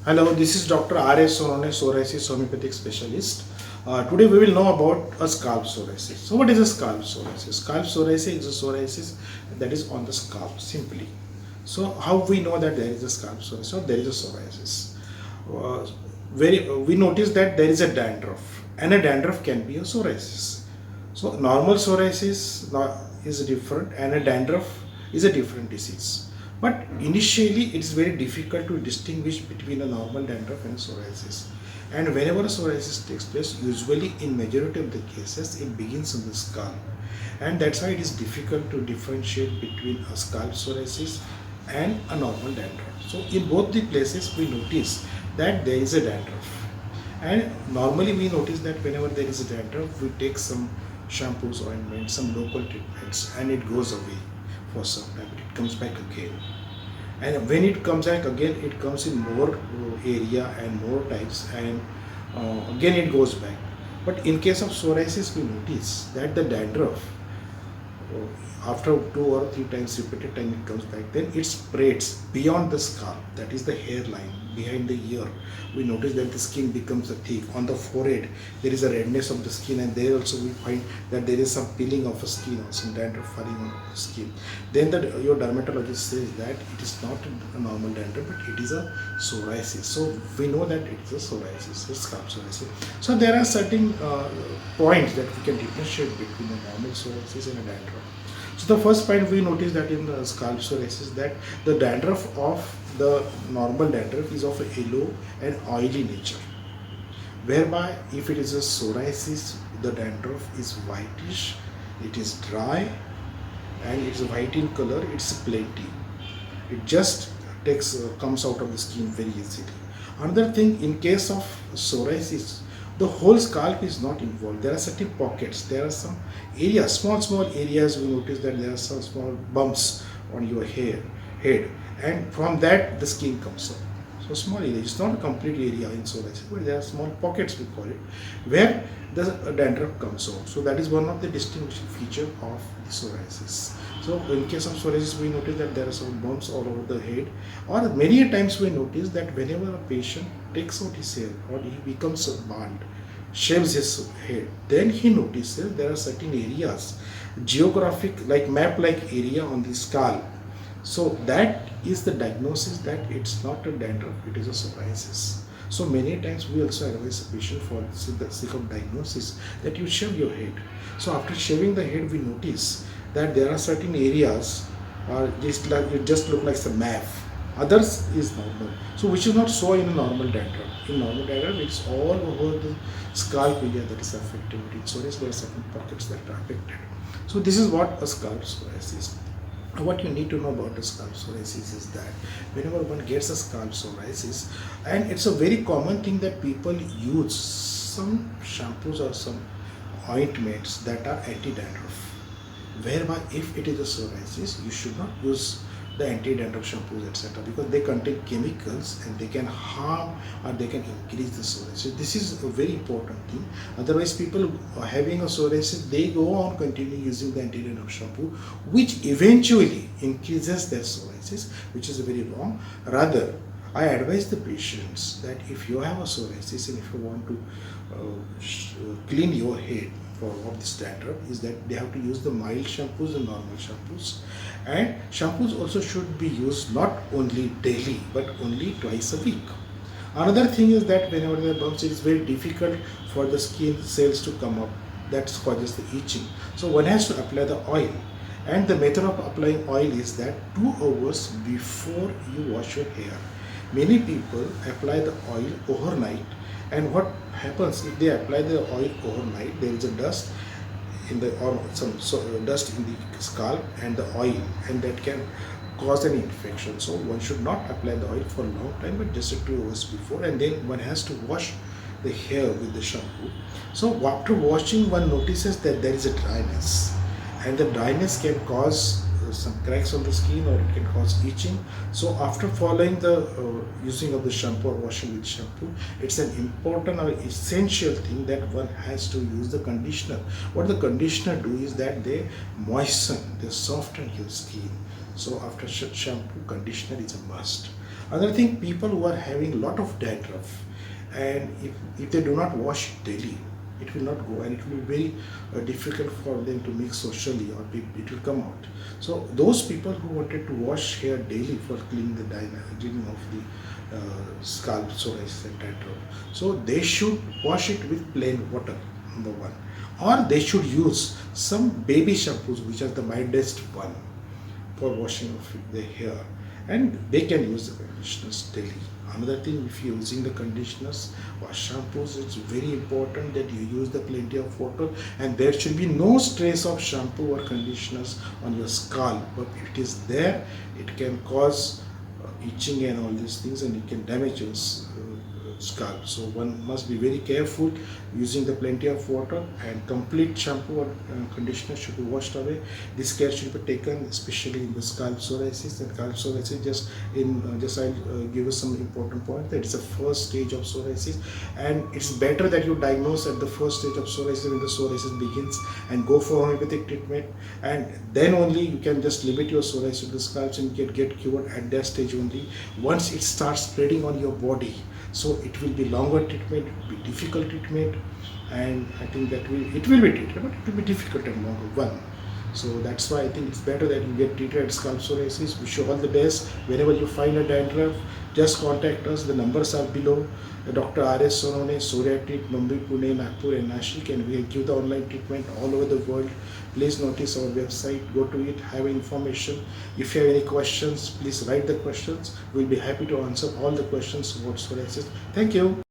Hello, this is Dr. R.S. Sonone, psoriasis homeopathic specialist. Today we will know about a scalp psoriasis. So what is a scalp psoriasis? Scalp psoriasis is a psoriasis that is on the scalp simply. So how we know that there is a scalp psoriasis or there is a psoriasis? Uh, we notice that there is a dandruff and a dandruff can be a psoriasis. So normal psoriasis is different and a dandruff is a different disease. But initially, it is very difficult to distinguish between a normal dandruff and a psoriasis. And whenever a psoriasis takes place, usually in majority of the cases, it begins on the scalp. And that's why it is difficult to differentiate between a scalp psoriasis and a normal dandruff. So in both the places, we notice that there is a dandruff. And normally we notice that whenever there is a dandruff, we take some shampoos, ointments, some local treatments, and it goes away for some time. It comes back again, and when it comes back again, it comes in more area and more types, and again it goes back. But in case of psoriasis, we notice that the dandruff, after 2 or 3 times repeated time it comes back, then it spreads beyond the scalp, that is the hairline behind the ear. We notice that the skin becomes thick. On the forehead there is a redness of the skin, and there also we find that there is some peeling of the skin or some dandruff falling on the skin. Then your dermatologist says that it is not a normal dandruff, but it is a psoriasis. So we know that it is a psoriasis, a scalp psoriasis. So there are certain points that we can differentiate between a normal psoriasis and a dandruff. So the first point we notice that in the scalp psoriasis, that the dandruff of the normal dandruff is of a yellow and oily nature, whereby if it is a psoriasis, the dandruff is whitish, it is dry, and it is white in color, it's plenty. It just comes out of the skin very easily. Another thing, in case of psoriasis, the whole scalp is not involved. There are certain pockets, there are some areas, small areas. We notice that there are some small bumps on your head, and from that the skin comes out. So small area, it's not a complete area in psoriasis, but there are small pockets, we call it, where the dandruff comes out. So that is one of the distinguishing feature of the psoriasis. So in case of psoriasis, we notice that there are some bumps all over the head, or many times we notice that whenever a patient takes out his hair or he becomes bald, shaves his head, then he notices there are certain areas, geographic, like map-like area on the scalp. So that is the diagnosis that it's not a dandruff, it is a psoriasis. So many times we also advise a patient for the sake of diagnosis that you shave your head. So after shaving the head, we notice that there are certain areas just like it just look like some map. Others is normal. So which is not so in a normal dandruff. In normal dandruff, it's all over the scalp area that is affected. In psoriasis, there are certain pockets that are affected. So this is what a scalp psoriasis is. What you need to know about the scalp psoriasis is that whenever one gets a scalp psoriasis, and it's a very common thing that people use some shampoos or some ointments that are anti-dandruff, whereby if it is a psoriasis, you should not use the anti-dandruff shampoos, etc., because they contain chemicals and they can harm or they can increase the psoriasis. So this is a very important thing. Otherwise, people having a psoriasis, they go on continue using the anti-dandruff shampoo, which eventually increases their psoriasis, which is very wrong. Rather, I advise the patients that if you have a psoriasis and if you want to clean your head of this dandruff, is that they have to use the mild shampoos and normal shampoos. And shampoos also should be used not only daily but only twice a week. Another thing is that whenever there are bumps, it is very difficult for the skin cells to come up. That causes the itching. So one has to apply the oil. And the method of applying oil is that 2 hours before you wash your hair. Many people apply the oil overnight, and what happens if they apply the oil overnight, there is a dust in the or some dust in the scalp and the oil, and that can cause an infection. So one should not apply the oil for a long time, but just 2 hours before, and then one has to wash the hair with the shampoo. So after washing, one notices that there is a dryness, and the dryness can cause some cracks on the skin, or it can cause itching. So after following the using of the shampoo or washing with shampoo, it's an important or essential thing that one has to use the conditioner. What the conditioner do is that they moisten, they soften your skin. So after shampoo, conditioner is a must. Another thing, people who are having a lot of dandruff, and if they do not wash it daily, it will not go, and it will be very difficult for them to mix socially, or it will come out. So those people who wanted to wash hair daily for cleaning cleaning of the scalp psoriasis and dandruff, so they should wash it with plain water, number one, or they should use some baby shampoos, which are the mildest one for washing of the hair, and they can use the conditioners daily. Another thing, if you're using the conditioners or shampoos, it's very important that you use the plenty of water, and there should be no trace of shampoo or conditioners on your scalp. But if it is there, it can cause itching and all these things, and it can damage your scalp. So one must be very careful using the plenty of water, and complete shampoo or conditioner should be washed away. This care should be taken, especially in the scalp psoriasis. And scalp psoriasis, just I'll give us some important point, that it's a first stage of psoriasis, and it's better that you diagnose at the first stage of psoriasis when the psoriasis begins, and go for homeopathic treatment, and then only you can just limit your psoriasis to the scalps, and get cured at that stage only. Once it starts spreading on your body, so it will be longer treatment, it will be difficult treatment, and I think that it will be treated, but it will be difficult and longer one. So that's why I think it's better that you get treated at scalp psoriasis. Wish you all the best. Whenever you find a dandruff, just contact us. The numbers are below. Dr. R.S. Sonone, Soriatic, Mumbai, Pune, Nagpur, and Nashik, and we give the online treatment all over the world. Please notice our website, go to it, have information. If you have any questions, please write the questions. We'll be happy to answer all the questions about psoriasis. Thank you.